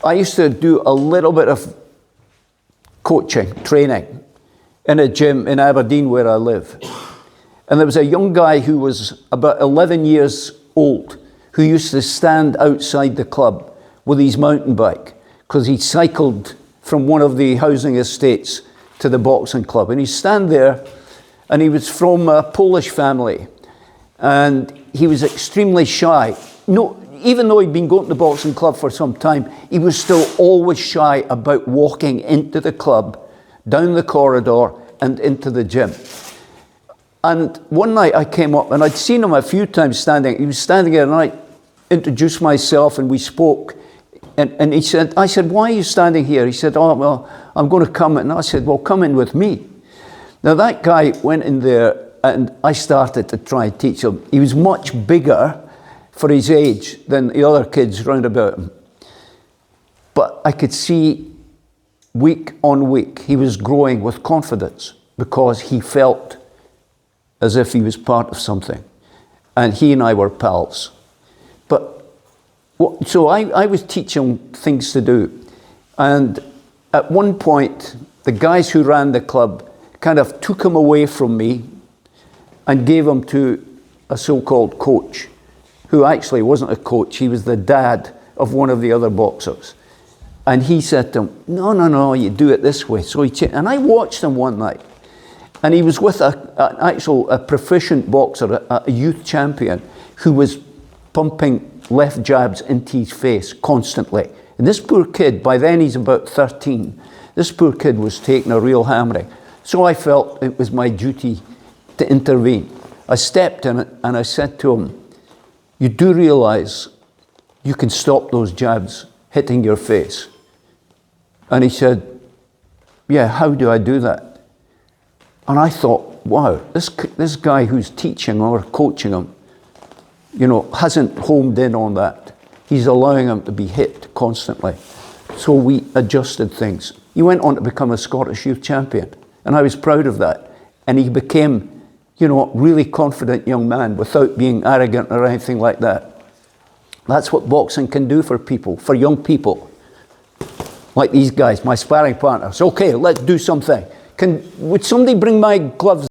I used to do a little bit of coaching, training, in a gym in Aberdeen where I live. And there was a young guy who was about 11 years old who used to stand outside the club with his mountain bike because he cycled from one of the housing estates to the boxing club. And he'd stand there, and he was from a Polish family, and he was extremely shy. No, even though he'd been going to the boxing club for some time, he was still always shy about walking into the club, down the corridor, and into the gym. And one night I came up, and I'd seen him a few times standing. He was standing there, and I introduced myself, and we spoke. And he said, I said, why are you standing here? He said, oh, well, I'm going to come. And I said, well, come in with me. Now, that guy went in there, and I started to try and teach him. He was much bigger for his age than the other kids round about him. But I could see week on week, he was growing with confidence because he felt as if he was part of something. And he and I were pals. So I was teaching things to do. And at one point, the guys who ran the club kind of took him away from me and gave him to a so-called coach, who actually wasn't a coach. He was the dad of one of the other boxers. And he said to him, no, you do it this way. So and I watched him one night. And he was with a proficient boxer, a youth champion, who was pumping left jabs into his face constantly. And this poor kid, by then he's about 13, this poor kid was taking a real hammering. So I felt it was my duty to intervene. I stepped in it and I said to him, you do realize you can stop those jabs hitting your face? And he said, yeah, how do I do that? And I thought, wow, this guy who's teaching or coaching him, hasn't homed in on that. He's allowing him to be hit constantly. So we adjusted things. He went on to become a Scottish youth champion, and I was proud of that. And he became, really confident young man without being arrogant or anything like that. That's what boxing can do for people, for young people. Like these guys, my sparring partners. Okay, let's do something. Would somebody bring my gloves?